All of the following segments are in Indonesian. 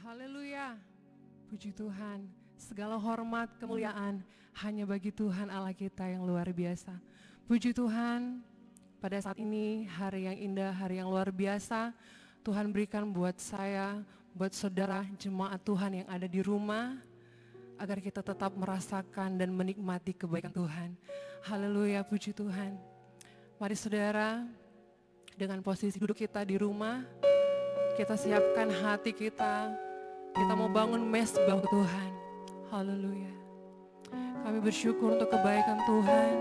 Haleluya. Puji Tuhan. Segala hormat, kemuliaan hanya bagi Tuhan Allah kita yang luar biasa. Puji Tuhan, pada saat ini hari yang indah, hari yang luar biasa Tuhan berikan buat saya, buat saudara jemaat Tuhan yang ada di rumah, agar kita tetap merasakan dan menikmati kebaikan Tuhan. Haleluya, puji Tuhan. Mari saudara, dengan posisi duduk kita di rumah, kita siapkan hati kita mau bangun mesbah Tuhan. Haleluya. Kami bersyukur untuk kebaikan Tuhan.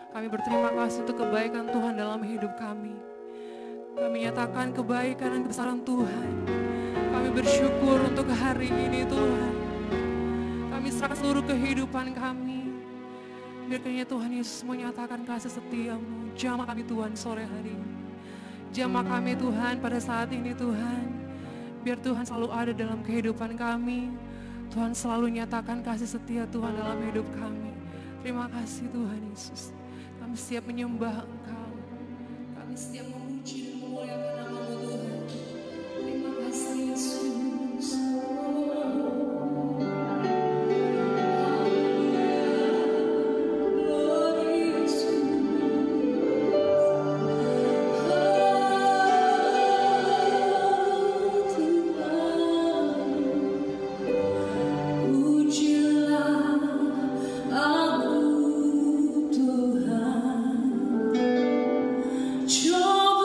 Kami berterima kasih untuk kebaikan Tuhan dalam hidup kami. Kami nyatakan kebaikan dan kebesaran Tuhan. Kami bersyukur untuk hari ini Tuhan. Kami serahkan seluruh kehidupan kami. Biar kiranya Tuhan Yesus menyatakan kasih setia-Mu. Jamah kami Tuhan sore hari ini. Jamah kami Tuhan pada saat ini Tuhan. Biar Tuhan selalu ada dalam kehidupan kami. Tuhan selalu nyatakan kasih setia Tuhan dalam hidup kami. Terima kasih Tuhan Yesus. Kami siap menyembah Engkau. Kami siap memuji dan memuliakan nama-Mu Tuhan. Terima kasih Yesus. Joy.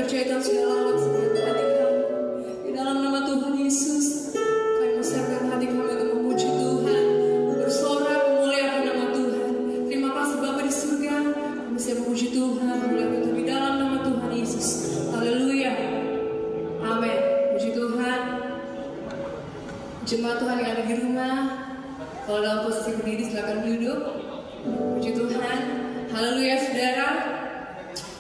percayakan segala hal setiap hati kami. Di dalam nama Tuhan Yesus, kami menyiapkan hati kami untuk memuji Tuhan, bersorak memuliakan nama Tuhan. Terima kasih Bapa di surga, kami siap memuji Tuhan, memuliakan Tuhan di dalam nama Tuhan Yesus. Haleluya. Amin. Puji Tuhan. Jemaat Tuhan yang ada di rumah, kalau dalam posisi berdiri silakan duduk. Puji Tuhan. Haleluya saudara.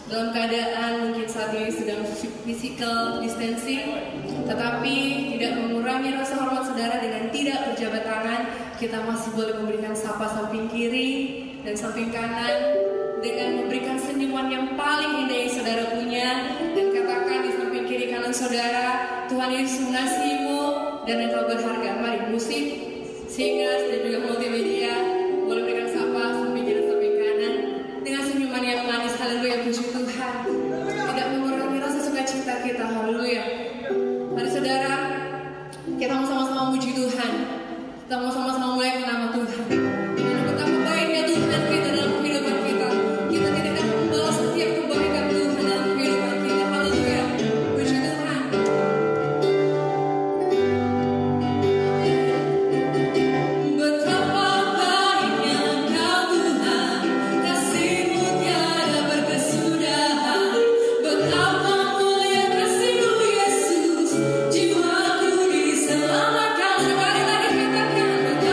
Dalam keadaan mungkin saat ini sedang physical distancing, tetapi tidak mengurangi rasa hormat saudara dengan tidak berjabat tangan. Kita masih boleh memberikan sapa samping kiri dan samping kanan dengan memberikan senyuman yang paling indah yang saudara punya, dan katakan di samping kiri kanan saudara, Tuhan Yesus mengasihimu dan engkau berharga. Mari musik, singers dan juga multimedia boleh berikan sapa samping kiri samping kanan dengan senyuman yang manis. Haleluya, puji Tuhan. Tidak mengurangi rasa sukacita kita. Haleluya. Mari saudara, kita mau sama-sama memuji Tuhan. Kita mau sama-sama muliakan nama Tuhan. Dan betapa baiknya Tuhan kita dalam kehidupan kita. Kita tidak dapat membalas setiap kebaikan Tuhan dalam kehidupan kita. Haleluya. Puji Tuhan. Betapa baiknya Engkau Tuhan, kasih-Mu tiada berkesudahan. Betapa mulia kasih-Mu Yesus, jiwaku diselamatkan. Sekali lagi katakan,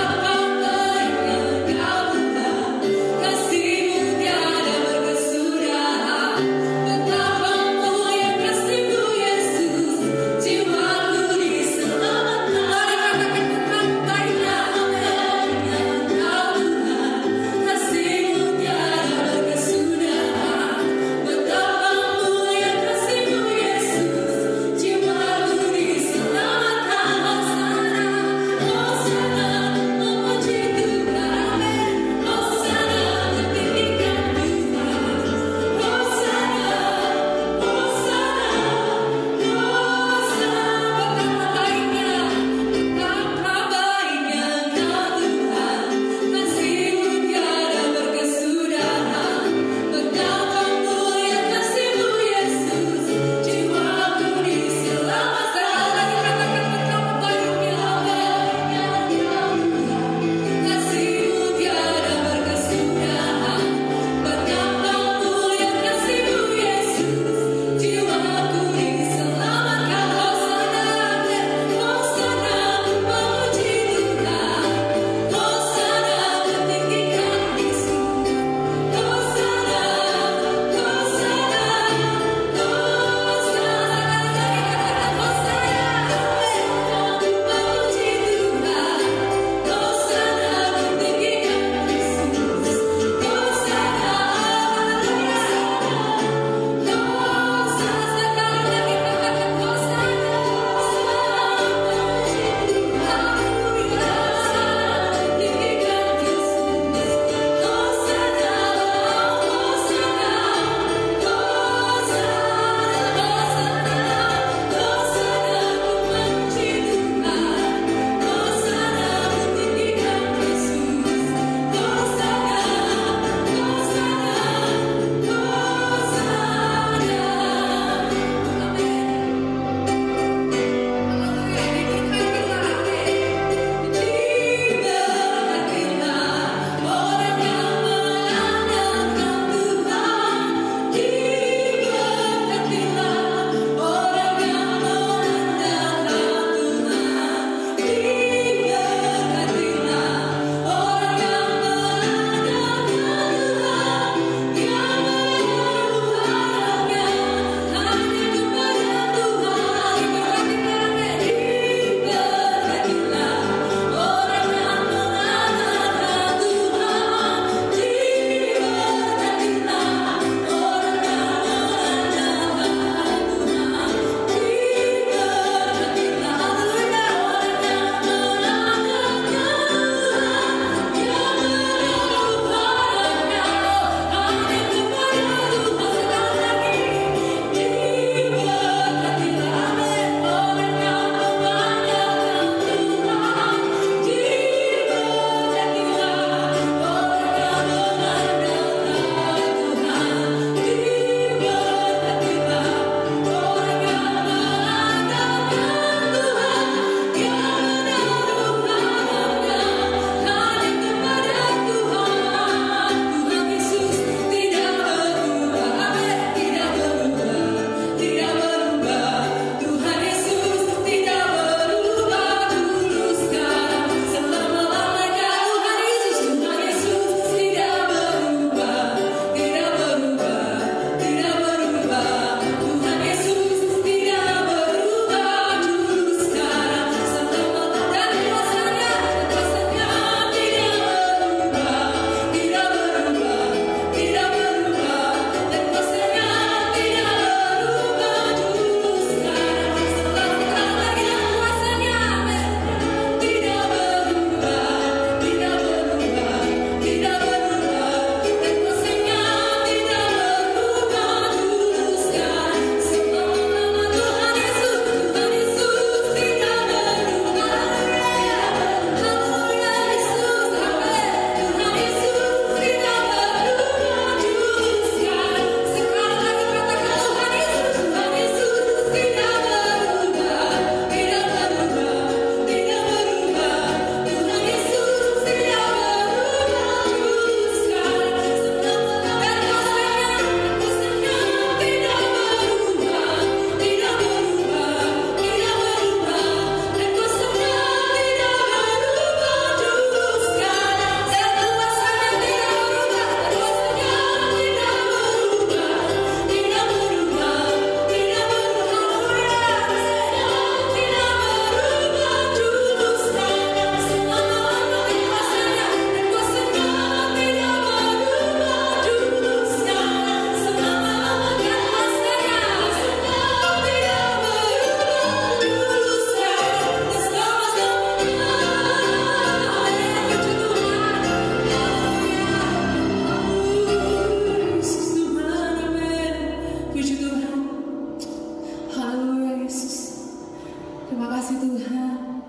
kasih Tuhan.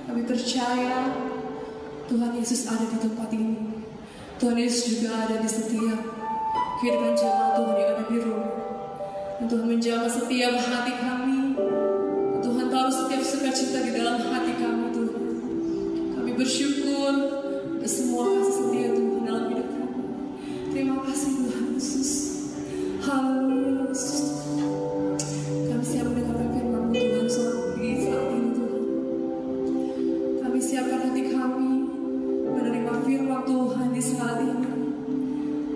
Kami percaya Tuhan Yesus ada di tempat ini. Tuhan Yesus juga ada di setiap kehidupan jemaat Tuhan yang ada di rumah. Dan Tuhan menjamah setiap hati kami. Dan Tuhan tahu setiap sukacita di dalam hati kami Tuhan. Kami bersyukur atas semua kasih setia Tuhan dalam hidup kami. Terima kasih Tuhan Yesus. Haleluya Yesus. Kami siap mendengarkan firman-Mu Tuhan di saat ini Tuhan. Kami siapkan hati kami menerima firman Tuhan di saat ini.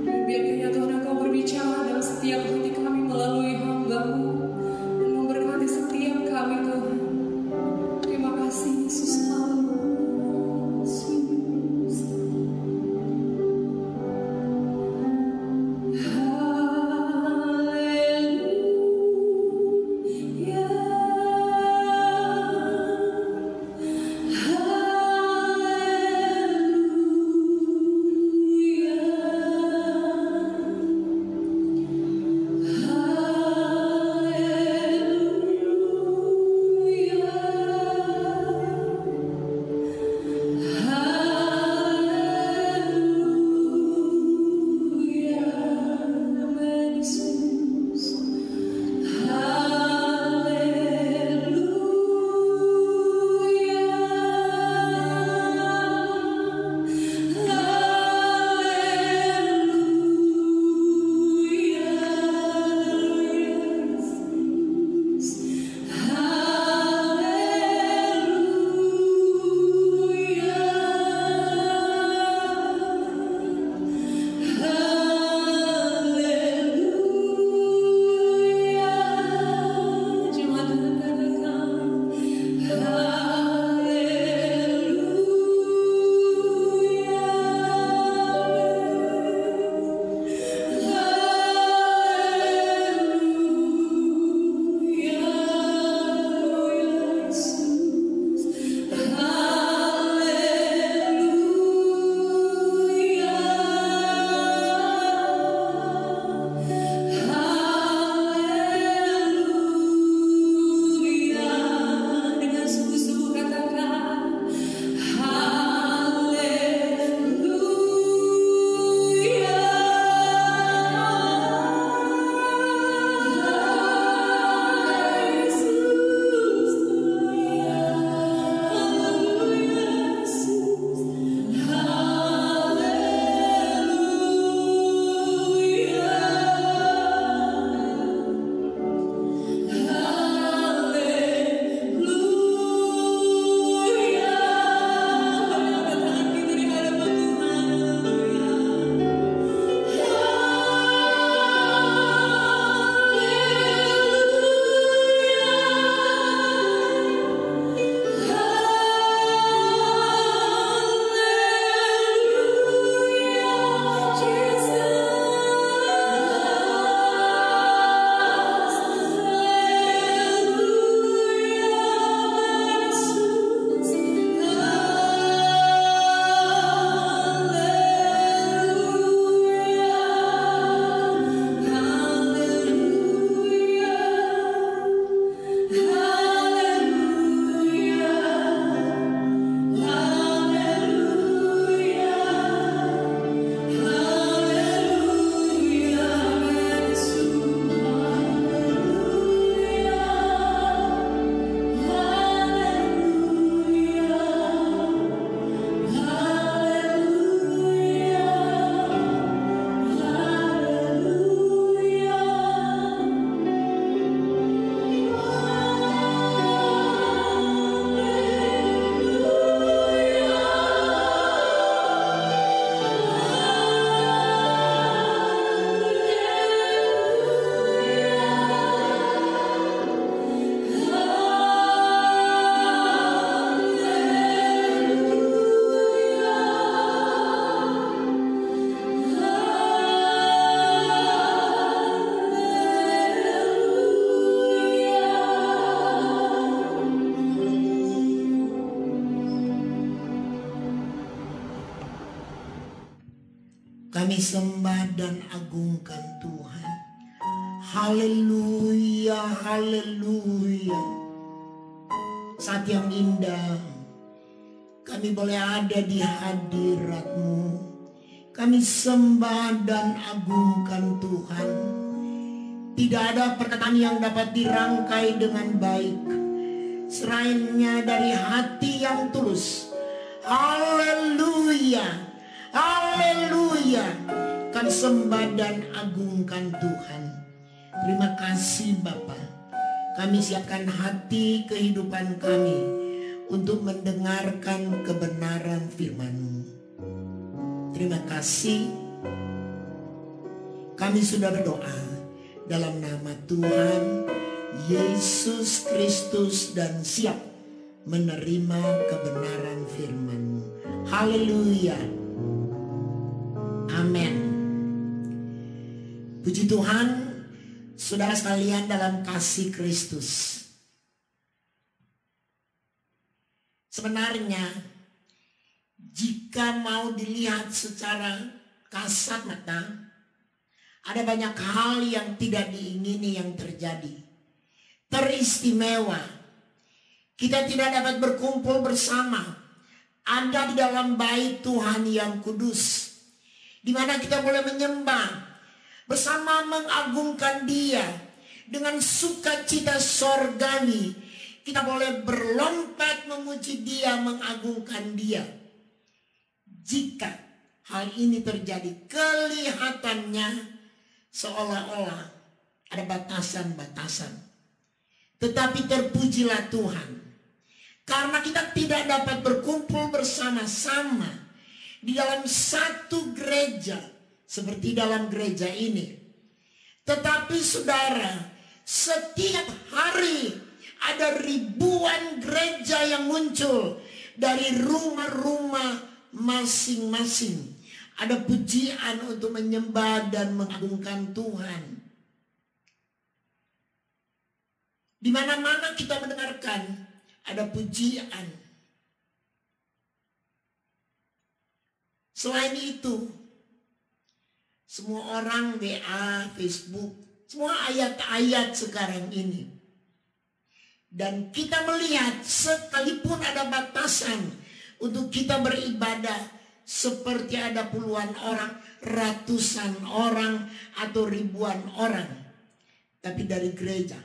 Dan biar kiranya Tuhan Engkau berbicara dalam setiap hati kami melalui hamba-Mu dan memberkati setiap kami Tuhan. Terima kasih Yesus. Haleluya. Kami sembah dan agungkan Tuhan. Haleluya, haleluya. saat yang indah, kami boleh ada di hadirat-Mu. Kami sembah dan agungkan Tuhan. Tidak ada perkataan yang dapat dirangkai dengan baik selainnya dari hati yang tulus. Haleluya, haleluya. Kami sembah dan agungkan Tuhan. Terima kasih Bapa. Kami siapkan hati kehidupan kami untuk mendengarkan kebenaran firman-Mu. Terima kasih. Kami sudah berdoa dalam nama Tuhan Yesus Kristus dan siap menerima kebenaran firman-Mu. Haleluya. Amin. Puji Tuhan. Saudara sekalian dalam kasih Kristus, sebenarnya jika mau dilihat secara kasat mata, ada banyak hal yang tidak diingini yang terjadi. Teristimewa, kita tidak dapat berkumpul bersama, ada di dalam bait Tuhan yang kudus, di mana kita boleh menyembah bersama, mengagungkan Dia dengan sukacita sorgawi. Kita boleh berlompat memuji Dia, mengagungkan Dia. Jika hal ini terjadi, kelihatannya seolah-olah ada batasan-batasan. Tetapi terpujilah Tuhan, karena kita tidak dapat berkumpul bersama-sama di dalam satu gereja seperti dalam gereja ini. Tetapi saudara, setiap hari ada ribuan gereja yang muncul dari rumah-rumah masing-masing. Ada pujian untuk menyembah dan mengagungkan Tuhan. Di mana-mana kita mendengarkan ada pujian. Selain itu, semua orang WA, Facebook, semua ayat-ayat sekarang ini. Dan kita melihat sekalipun ada batasan untuk kita beribadah, seperti ada puluhan orang, ratusan orang, atau ribuan orang. Tapi dari gereja,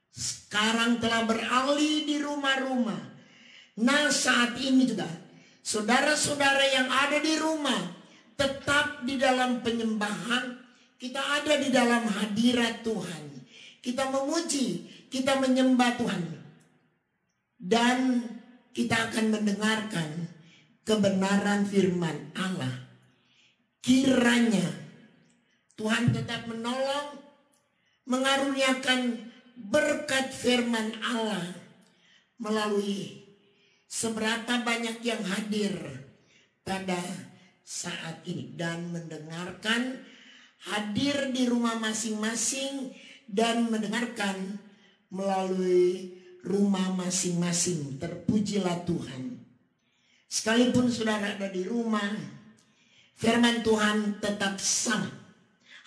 sekarang telah beralih di rumah-rumah. Nah saat ini juga, saudara-saudara yang ada di rumah, tetap di dalam penyembahan, kita ada di dalam hadirat Tuhan. Kita memuji, kita menyembah Tuhan. Dan kita akan mendengarkan kebenaran firman Allah. Kiranya Tuhan tetap menolong, mengaruniakan berkat firman Allah melalui seberapa banyak yang hadir pada saat ini dan mendengarkan, hadir di rumah masing-masing dan mendengarkan melalui rumah masing-masing. Terpujilah Tuhan. Sekalipun saudara ada di rumah, firman Tuhan tetap sama.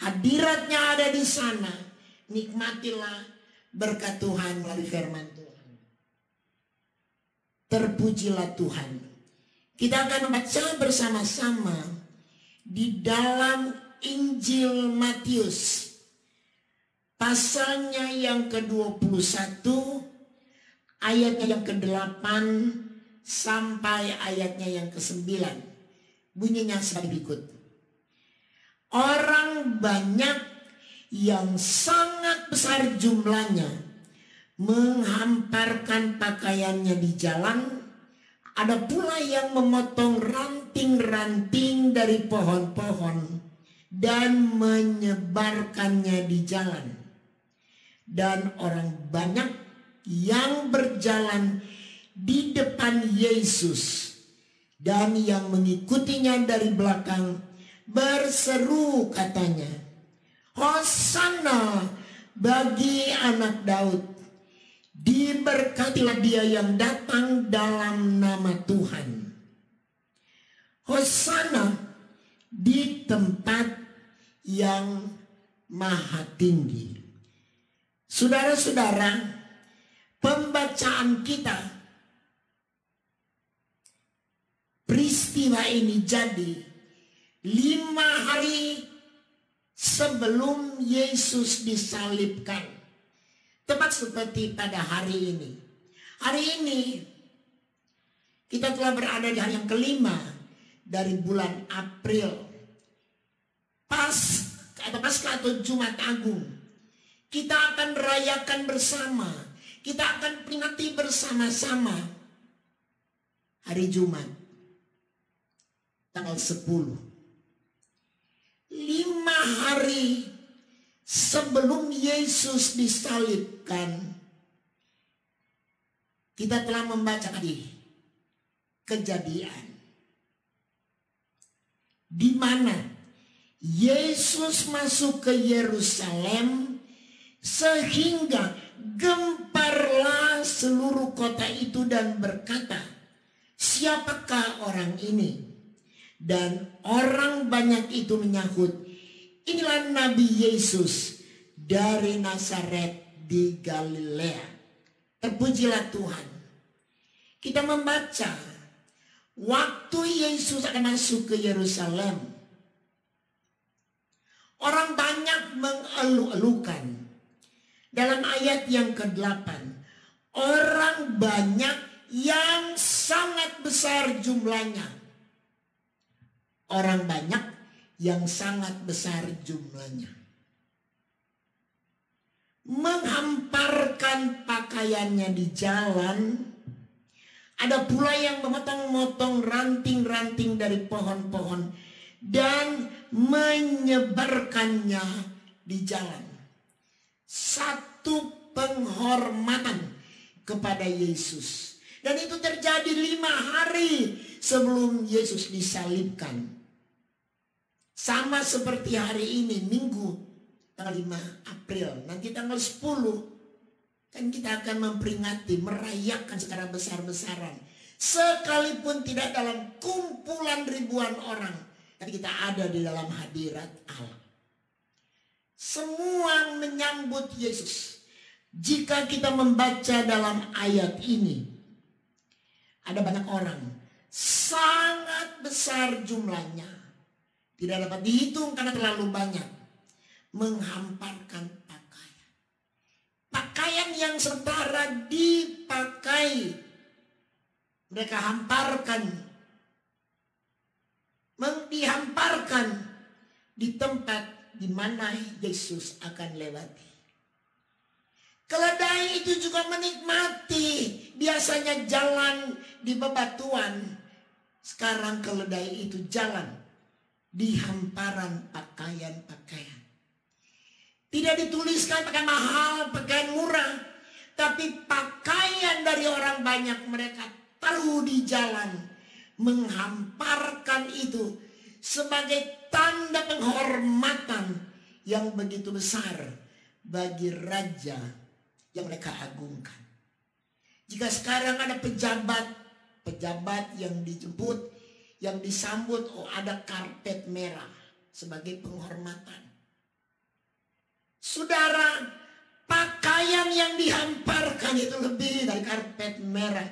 Hadiratnya ada di sana. Nikmatilah berkat Tuhan melalui firman Tuhan. Terpujilah Tuhan. Kita akan membaca bersama-sama di dalam Injil Matius, pasalnya yang ke-21, ayatnya yang ke-8 sampai ayatnya yang ke-9. Bunyinya sebagai berikut. Orang banyak yang sangat besar jumlahnya menghamparkan pakaiannya di jalan. Ada pula yang memotong ranting-ranting dari pohon-pohon dan menyebarkannya di jalan. Dan orang banyak yang berjalan di depan Yesus dan yang mengikutinya dari belakang berseru katanya, Hosana bagi anak Daud. Diberkatilah dia yang datang dalam nama Tuhan. Hosana di tempat yang maha tinggi. Saudara-saudara, pembacaan kita peristiwa ini jadi 5 hari sebelum Yesus disalibkan. Tepat seperti pada hari ini. Hari ini kita telah berada di hari yang kelima dari bulan April. Paskah atau Jumat Agung. Kita akan rayakan bersama. Kita akan peringati bersama-sama hari Jumat tanggal 10. 5 hari sebelum Yesus disalibkan, kita telah membaca tadi Kejadian, di mana Yesus masuk ke Yerusalem sehingga gemparlah seluruh kota itu dan berkata, siapakah orang ini? Dan orang banyak itu menyahut, inilah Nabi Yesus dari Nazaret di Galilea. Terpujilah Tuhan. Kita membaca waktu Yesus akan masuk ke Yerusalem, orang banyak mengeluh-elukan. Dalam ayat yang ke-8, orang banyak yang sangat besar jumlahnya. Orang banyak yang sangat besar jumlahnya menghamparkan pakaiannya di jalan. Ada pula yang memotong-motong ranting-ranting dari pohon-pohon dan menyebarkannya di jalan. Satu penghormatan kepada Yesus. Dan itu terjadi 5 hari sebelum Yesus disalibkan. Sama seperti hari ini, Minggu tanggal 5 April. Nanti tanggal 10 kan kita akan memperingati, merayakan secara besar-besaran. Sekalipun tidak dalam kumpulan ribuan orang, tapi kita ada di dalam hadirat Allah. Semua menyambut Yesus. Jika kita membaca dalam ayat ini, ada banyak orang, sangat besar jumlahnya. Tidak dapat dihitung karena terlalu banyak. Menghamparkan pakaian. Pakaian yang setara dipakai. Mereka hamparkan. Dihamparkan di tempat di mana Yesus akan lewati. Keledai itu juga menikmati. Biasanya jalan di bebatuan. Sekarang keledai itu jalan di hamparan pakaian-pakaian. Tidak dituliskan pakaian mahal, pakaian murah. Tapi pakaian dari orang banyak, mereka taruh di jalan. Menghamparkan itu sebagai tanda penghormatan yang begitu besar bagi raja yang mereka agungkan. Jika sekarang ada pejabat yang dijemput, yang disambut, ada karpet merah sebagai penghormatan. Saudara, pakaian yang dihamparkan itu lebih dari karpet merah.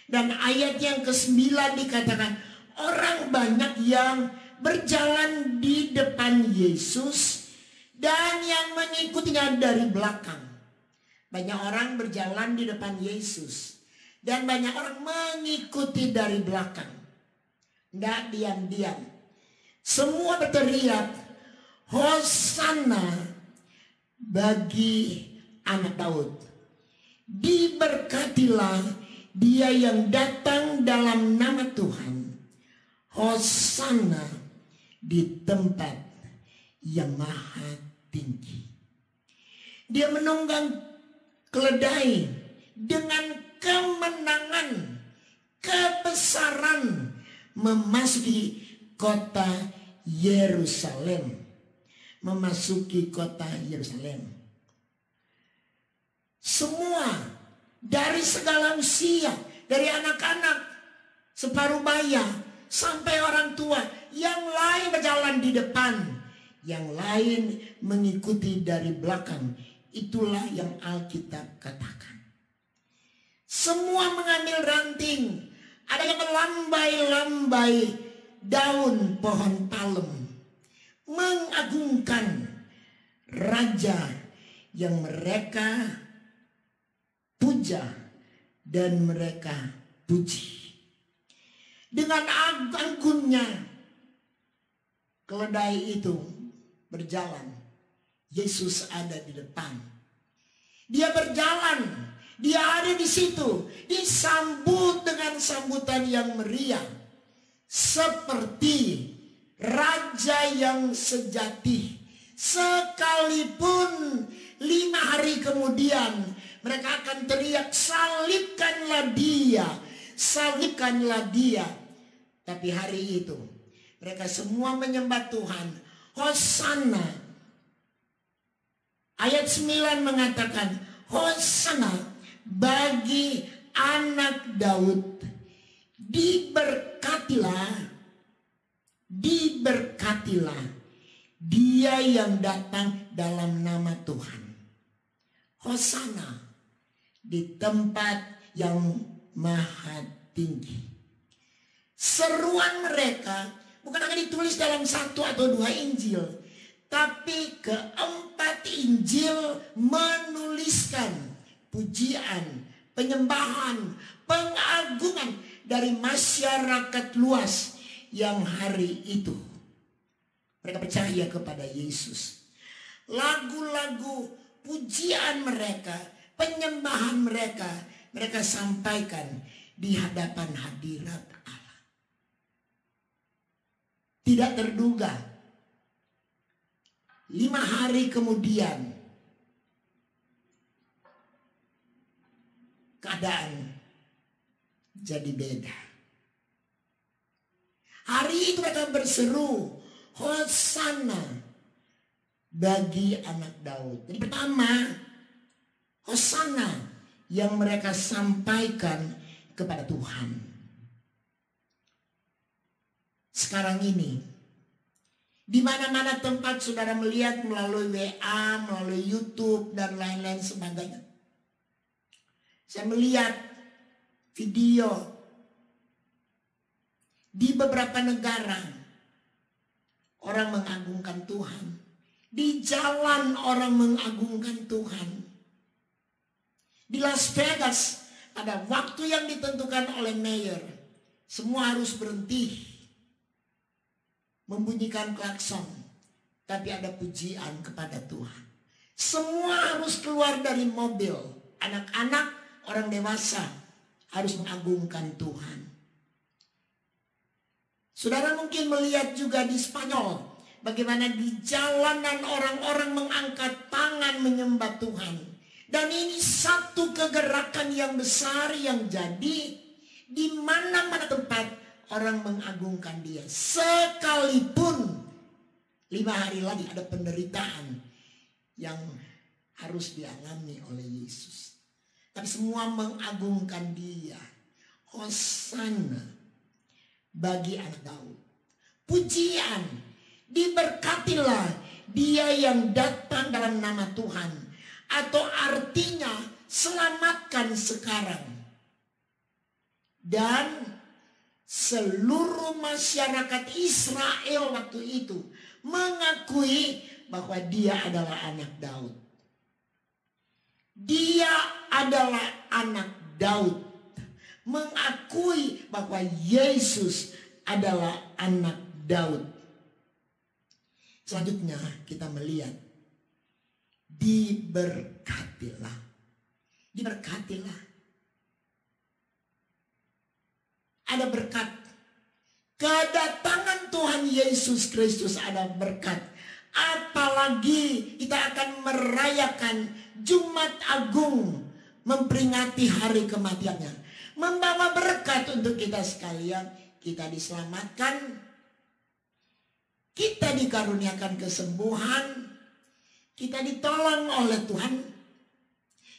Dan ayat yang ke-9 dikatakan, orang banyak yang berjalan di depan Yesus dan yang mengikutinya dari belakang. Banyak orang berjalan di depan Yesus dan banyak orang mengikuti dari belakang. Tidak diam-diam. Semua berteriak, Hosana bagi anak Daud. Diberkatilah dia yang datang dalam nama Tuhan. Hosana di tempat yang maha tinggi. Dia menunggang keledai dengan kemenangan, kebesaran, memasuki kota Yerusalem. Memasuki kota Yerusalem. Semua dari segala usia, dari anak-anak, separuh baya, sampai orang tua, yang lain berjalan di depan, yang lain mengikuti dari belakang. Itulah yang Alkitab katakan. Semua mengambil ranting, Ada yang melambai-lambai daun pohon palem, mengagungkan Raja yang mereka puja dan mereka puji. Dengan agungnya keledai itu berjalan. Yesus ada di depan. Dia berjalan, dia ada di situ, disambut dengan sambutan yang meriah, seperti raja yang sejati. Sekalipun 5 hari kemudian mereka akan teriak, salibkanlah dia, salibkanlah dia. Tapi hari itu mereka semua menyembah Tuhan. Hosana. Ayat 9 mengatakan, Hosana bagi anak Daud. Diberkatilah, diberkatilah dia yang datang dalam nama Tuhan. Hosana di tempat yang maha tinggi. Seruan mereka bukan hanya ditulis dalam 1 atau 2 Injil, tapi keempat Injil menuliskan pujian, penyembahan, pengagungan dari masyarakat luas yang hari itu mereka percaya kepada Yesus. Lagu-lagu pujian mereka, penyembahan mereka, mereka sampaikan di hadapan hadirat Allah. Tidak terduga, 5 hari kemudian keadaan jadi beda. Hari itu mereka berseru, Hosana bagi anak Daud. Jadi pertama, Hosana yang mereka sampaikan kepada Tuhan. Sekarang ini, di mana-mana tempat saudara melihat melalui WA, melalui YouTube dan lain-lain sebagainya. Saya melihat video di beberapa negara orang mengagungkan Tuhan. Di jalan orang mengagungkan Tuhan. Di Las Vegas pada waktu yang ditentukan oleh mayor, semua harus berhenti membunyikan klakson, tapi ada pujian kepada Tuhan. Semua harus keluar dari mobil. Anak-anak, orang dewasa harus mengagungkan Tuhan. Saudara mungkin melihat juga di Spanyol bagaimana di jalanan orang-orang mengangkat tangan menyembah Tuhan. Dan ini satu kegerakan yang besar yang jadi di mana-mana tempat orang mengagungkan Dia. Sekalipun 5 hari lagi ada penderitaan yang harus dialami oleh Yesus. Tapi semua mengagungkan Dia. Hosana bagi anak Daud. Pujian, diberkatilah dia yang datang dalam nama Tuhan. Atau artinya selamatkan sekarang. Dan seluruh masyarakat Israel waktu itu mengakui bahwa dia adalah anak Daud. Dia adalah anak Daud. Mengakui bahwa Yesus adalah anak Daud. Selanjutnya kita melihat diberkatilah. Diberkatilah. Ada berkat. Kedatangan Tuhan Yesus Kristus ada berkat. Apalagi kita akan merayakan Jumat Agung, memperingati hari kematiannya. Membawa berkat untuk kita sekalian. Kita diselamatkan, kita dikaruniakan kesembuhan, kita ditolong oleh Tuhan,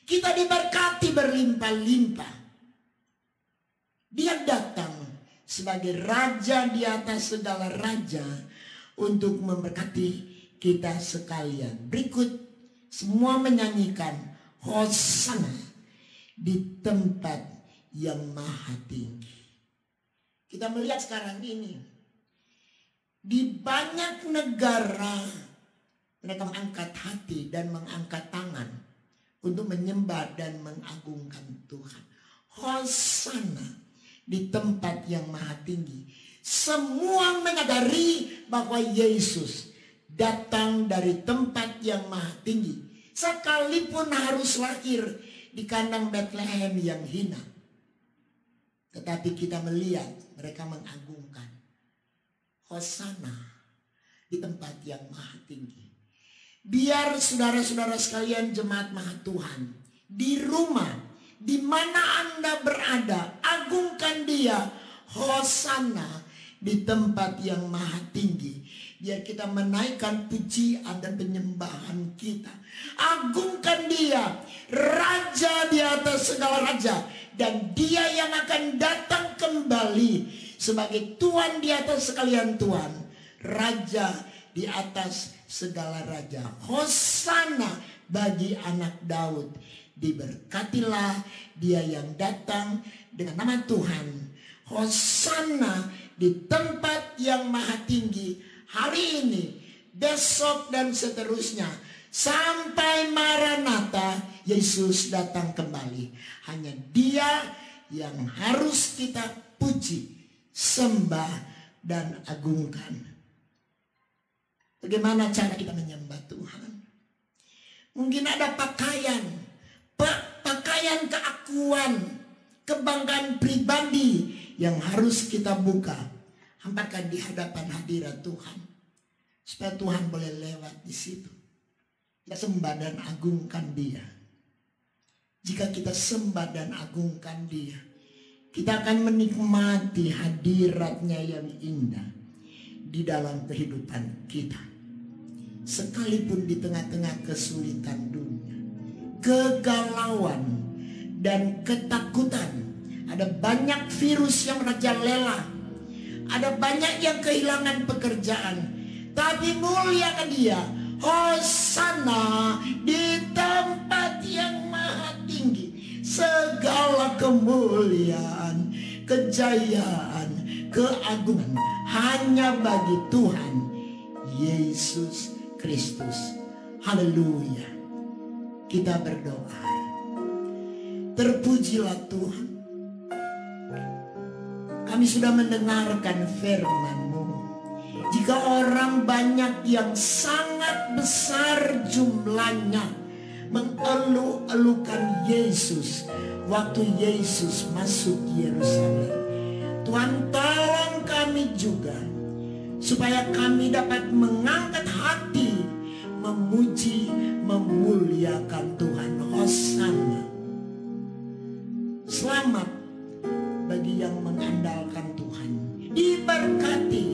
kita diberkati berlimpah-limpah. Dia datang sebagai raja di atas segala raja untuk memberkati kita sekalian. Berikut semua menyanyikan Hosana di tempat yang maha tinggi. Kita melihat sekarang ini, di banyak negara mereka mengangkat hati dan mengangkat tangan untuk menyembah dan mengagungkan Tuhan. Hosana di tempat yang maha tinggi. Semua menyadari bahwa Yesus datang dari tempat yang maha tinggi. Sekalipun harus lahir di kandang Bethlehem yang hina. Tetapi kita melihat mereka mengagungkan. Hosana di tempat yang maha tinggi. Biar saudara-saudara sekalian jemaat maha Tuhan, di rumah, di mana Anda berada, agungkan Dia. Hosana di tempat yang maha tinggi. Biar kita menaikkan pujian dan penyembahan kita. Agungkan Dia, Raja di atas segala raja. Dan Dia yang akan datang kembali sebagai Tuhan di atas sekalian Tuhan. Raja di atas segala raja. Hosana bagi anak Daud. Diberkatilah Dia yang datang dengan nama Tuhan. Hosana di tempat yang maha tinggi. Hari ini, besok dan seterusnya. Sampai Maranatha, Yesus datang kembali. Hanya Dia yang harus kita puji, sembah, dan agungkan. Bagaimana cara kita menyembah Tuhan? Mungkin ada pakaian keakuan, kebanggaan pribadi yang harus kita buka. Hamparkan di hadapan hadirat Tuhan. Supaya Tuhan boleh lewat di situ. Kita sembah dan agungkan Dia. Jika kita sembah dan agungkan Dia, kita akan menikmati hadiratnya yang indah di dalam kehidupan kita. Sekalipun di tengah-tengah kesulitan dunia, kegalauan dan ketakutan, ada banyak virus yang merajalela, ada banyak yang kehilangan pekerjaan, tapi muliakan Dia. Hosana di tempat yang maha tinggi. Segala kemuliaan, kejayaan, keagungan hanya bagi Tuhan Yesus Kristus. Haleluya. Kita berdoa. Terpujilah Tuhan. Kami sudah mendengarkan firman-Mu. Jika orang banyak yang sangat besar jumlahnya mengeluh-elukan Yesus waktu Yesus masuk Yerusalem, Tuhan tolong kami juga supaya kami dapat mengangkat hati, memuji, memuliakan Tuhan. Hosana. Selamat bagi yang mengandalkan Tuhan. Diberkati.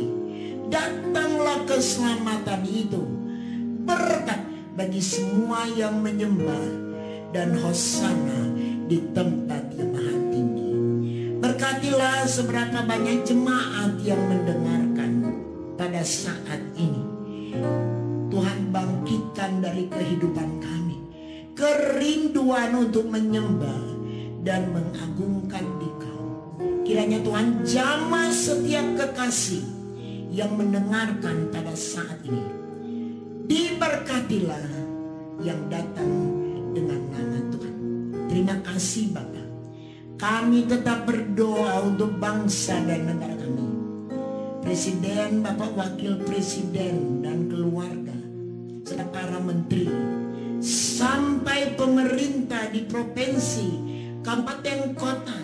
Datanglah keselamatan itu. Berkat bagi semua yang menyembah. Dan hosana di tempat yang maha tinggi. Berkatilah seberapa banyak jemaat yang mendengarkan pada saat ini. Tuhan bangkitkan dari kehidupan kami kerinduan untuk menyembah dan mengagungkan Dikau. Kiranya Tuhan jamah setiap kekasih yang mendengarkan pada saat ini. Diberkatilah yang datang dengan nama Tuhan. Terima kasih Bapa. Kami tetap berdoa untuk bangsa dan negara kami. Presiden, Bapak Wakil Presiden dan keluarga, serta para menteri, sampai pemerintah di provinsi, kabupaten, kota,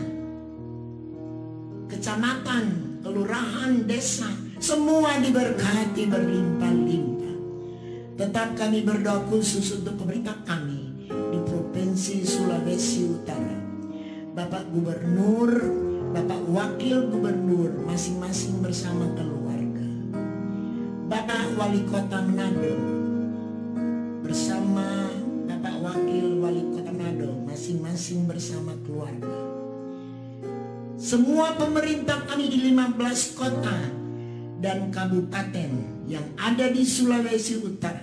kecamatan, kelurahan, desa, semua diberkati berlimpah-limpah. Tetap kami berdoa khusus untuk pemerintah kami di Provinsi Sulawesi Utara. Bapak Gubernur, Bapak Wakil Gubernur masing-masing bersama keluarga. Bapak Wali Kota Manado bersama Bapak Wakil Wali Kota Manado masing-masing bersama keluarga. Semua pemerintah kami di 15 kota dan kabupaten yang ada di Sulawesi Utara.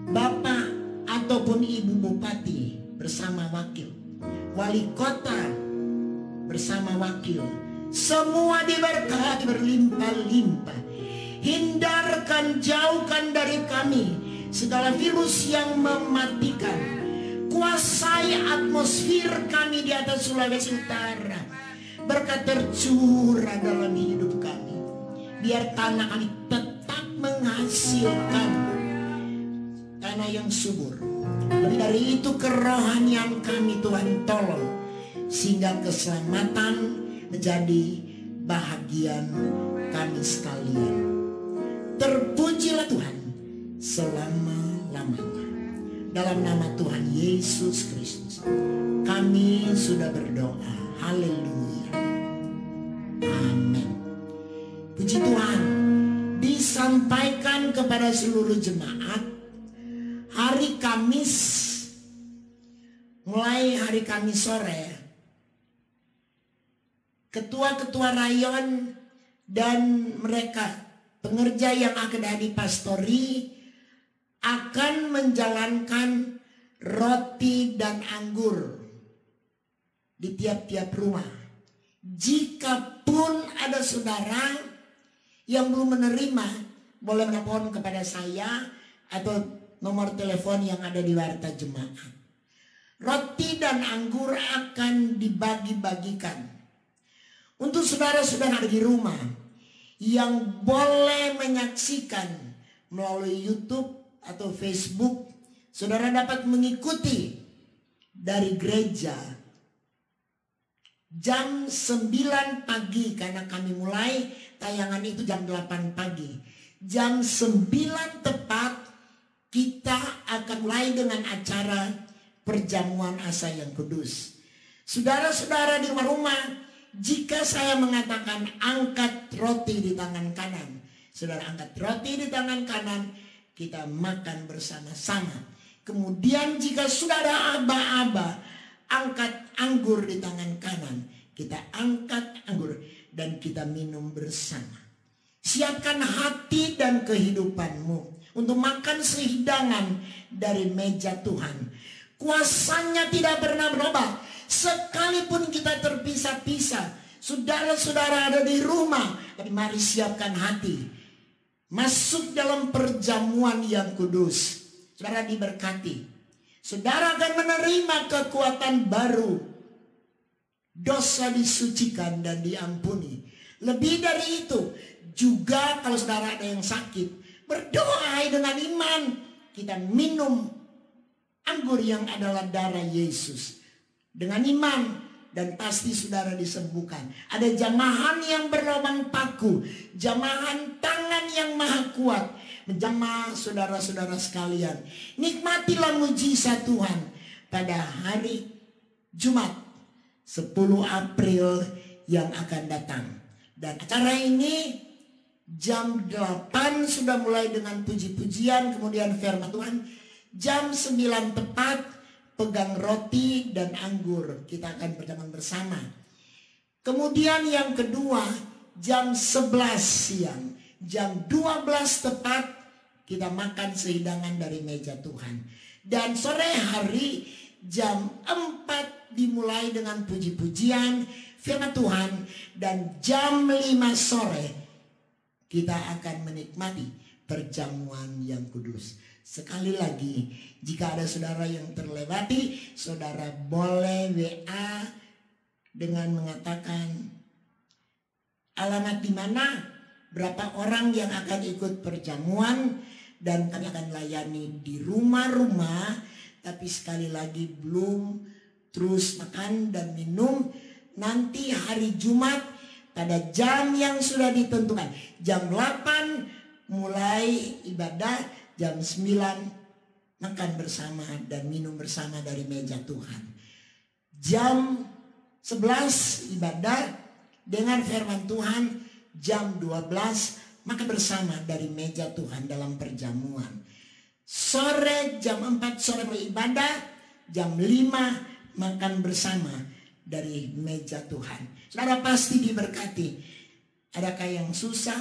Bapak ataupun Ibu Bupati bersama wakil, Wali Kota bersama wakil, Semua diberkati berlimpah-limpah. Hindarkan, jauhkan dari kami segala virus yang mematikan. Kuasai atmosfer kami di atas Sulawesi Utara. Berkat tercurah dalam hidup kami. Biar tanah kami tetap menghasilkan tanah yang subur. Lebih dari itu kerohanian kami Tuhan tolong, sehingga keselamatan menjadi bahagian kami sekalian. Terpujilah Tuhan selama-lamanya. Dalam nama Tuhan Yesus Kristus kami sudah berdoa. Haleluya. Amin. Puji Tuhan. Disampaikan kepada seluruh jemaat hari Kamis, mulai hari Kamis sore, ketua-ketua rayon dan mereka pengerja yang akan ada di pastori akan menjalankan roti dan anggur di tiap-tiap rumah. Jikapun ada saudara yang belum menerima, boleh menelpon kepada saya atau nomor telepon yang ada di warta jemaat. Roti dan anggur akan dibagi-bagikan untuk saudara-saudara di rumah yang boleh menyaksikan melalui YouTube atau Facebook. Saudara dapat mengikuti dari gereja jam 9 pagi, karena kami mulai tayangan itu jam 8 pagi. Jam 9 tepat kita akan mulai dengan acara perjamuan asa yang kudus. Saudara-saudara di rumah, jika saya mengatakan angkat roti di tangan kanan, saudara angkat roti di tangan kanan, kita makan bersama-sama. Kemudian jika saudara aba-aba, angkat anggur di tangan kanan, kita angkat anggur dan kita minum bersama. Siapkan hati dan kehidupanmu untuk makan sehidangan dari meja Tuhan. Kuasanya tidak pernah berubah. Sekalipun kita terpisah-pisah, saudara-saudara ada di rumah, tapi mari siapkan hati. Masuk dalam perjamuan yang kudus. Saudara diberkati. Saudara akan menerima kekuatan baru. Dosa disucikan dan diampuni. Lebih dari itu, juga kalau saudara ada yang sakit, berdoa dengan iman. Kita minum anggur yang adalah darah Yesus dengan iman, dan pasti saudara disembuhkan. Ada jamahan yang berlubang paku, jamahan tangan yang maha kuat menjamah saudara-saudara sekalian. Nikmatilah mujizat Tuhan pada hari Jumat 10 April yang akan datang. Dan acara ini jam 8 sudah mulai dengan puji-pujian, kemudian firman Tuhan. Jam 9 tepat pegang roti dan anggur, kita akan berjalan bersama. Kemudian yang kedua jam 11 siang, jam 12 tepat kita makan sehidangan dari meja Tuhan. Dan sore hari jam 4 dimulai dengan puji-pujian firman Tuhan, dan jam 5 sore kita akan menikmati perjamuan yang kudus. Sekali lagi, jika ada saudara yang terlewati, saudara boleh WA dengan mengatakan alamat di mana, berapa orang yang akan ikut perjamuan, dan kami akan layani di rumah-rumah. Tapi sekali lagi belum terus makan dan minum. Nanti hari Jumat pada jam yang sudah ditentukan, jam 8 mulai ibadah, jam 9 makan bersama dan minum bersama dari meja Tuhan. Jam 11 ibadah dengan firman Tuhan, jam 12 makan bersama dari meja Tuhan dalam perjamuan. Sore jam 4 sore beribadah, jam 5 makan bersama dari meja Tuhan. Saudara pasti diberkati. Adakah yang susah?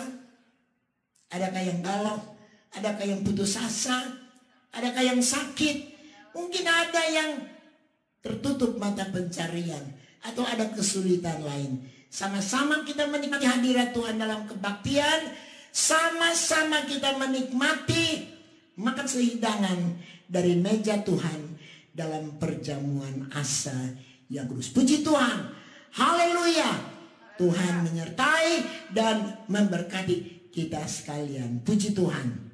Adakah yang galau? Adakah yang putus asa? Adakah yang sakit? Mungkin ada yang tertutup mata pencarian, atau ada kesulitan lain. Sama-sama kita menikmati hadirat Tuhan dalam kebaktian. Sama-sama kita menikmati makan sehidangan dari meja Tuhan dalam perjamuan asa yang kudus. Puji Tuhan. Haleluya. Tuhan menyertai dan memberkati kita sekalian. Puji Tuhan.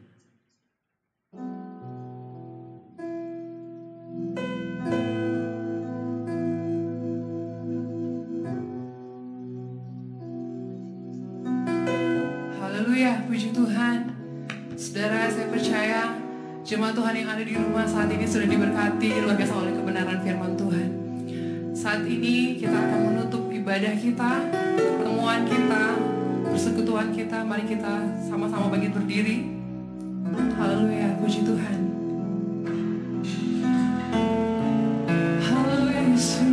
Haleluya, puji Tuhan. Saudara, saya percaya jemaat Tuhan yang ada di rumah saat ini sudah diberkati luar biasa oleh kebenaran firman Tuhan. Saat ini kita akan menutup ibadah kita, pertemuan kita, persekutuan kita. Mari kita sama-sama bangkit berdiri. Haleluya, puji Tuhan. Haleluya Yesus.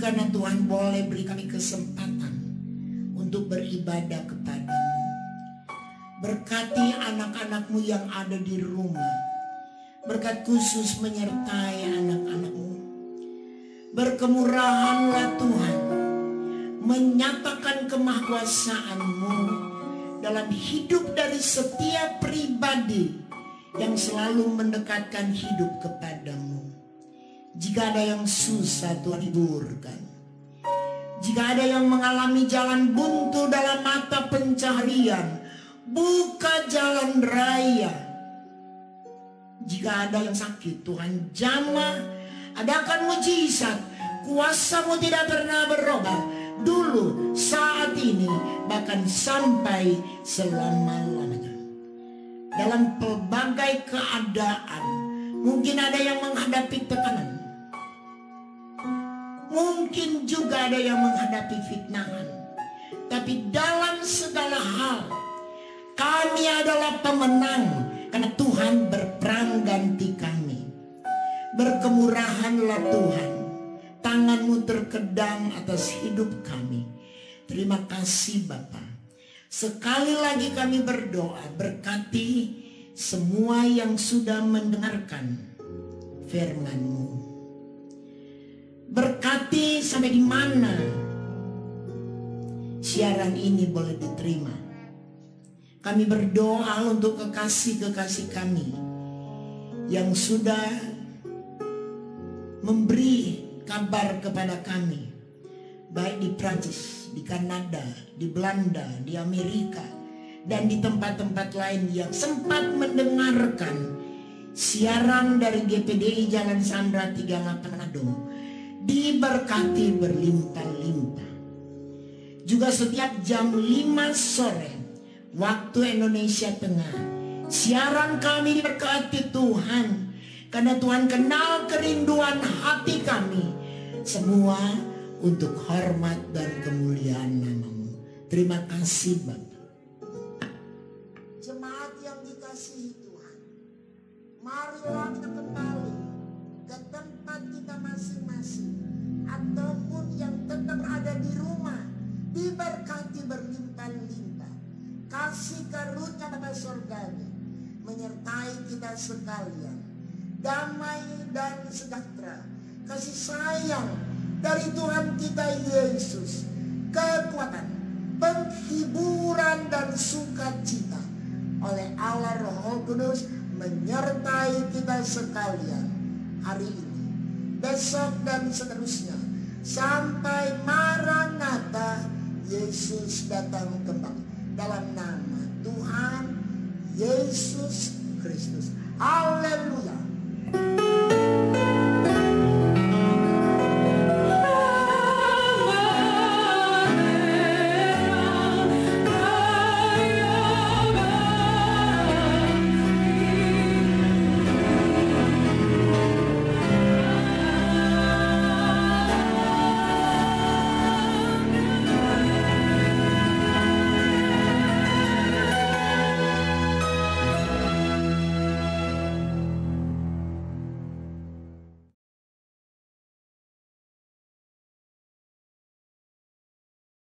Karena Tuhan boleh beri kami kesempatan untuk beribadah kepadamu. Berkati anak-anakmu yang ada di rumah. Berkat khusus menyertai anak-anakmu. Berkemurahanlah Tuhan, menyatakan kemahkuasaan-Mu dalam hidup dari setiap pribadi yang selalu mendekatkan hidup kepadamu. Jika ada yang susah, Tuhan hiburkan. Jika ada yang mengalami jalan buntu dalam mata pencaharian, buka jalan raya. Jika ada yang sakit, Tuhan jamah, adakan mujizat. Kuasa-Mu tidak pernah berubah, dulu, saat ini, bahkan sampai selama-lamanya. Dalam pelbagai keadaan, mungkin ada yang menghadapi tekanan. Mungkin juga ada yang menghadapi fitnahan. Tapi dalam segala hal, kami adalah pemenang. Karena Tuhan berperang ganti kami. Berkemurahanlah Tuhan. Tangan-Mu terkedang atas hidup kami. Terima kasih Bapa. Sekali lagi kami berdoa, berkati semua yang sudah mendengarkan firman-Mu. Berkati sampai di mana siaran ini boleh diterima. Kami berdoa untuk kekasih-kekasih kami yang sudah memberi kabar kepada kami, baik di Prancis, di Kanada, di Belanda, di Amerika, dan di tempat-tempat lain yang sempat mendengarkan siaran dari GPDI Jalan Sandra 38 Manado diberkati berlimpah-limpah. Juga setiap jam 5 sore waktu Indonesia Tengah, siaran kami diberkati Tuhan, karena Tuhan kenal kerinduan hati kami semua untuk hormat dan kemuliaan nama-Mu. Terima kasih Bapak. Jemaat yang dikasihi Tuhan, marilah kita kembali ke tempat kita masing-masing, ataupun yang tetap ada di rumah, diberkati berlimpah-limpah. Kasih karunia Bapa Surgawi menyertai kita sekalian. Damai dan sejahtera, kasih sayang dari Tuhan kita Yesus, kekuatan, penghiburan dan sukacita oleh Allah Roh Kudus menyertai kita sekalian hari ini, besok dan seterusnya, sampai Maranatha, Yesus datang kembali. Dalam nama Tuhan Yesus Kristus.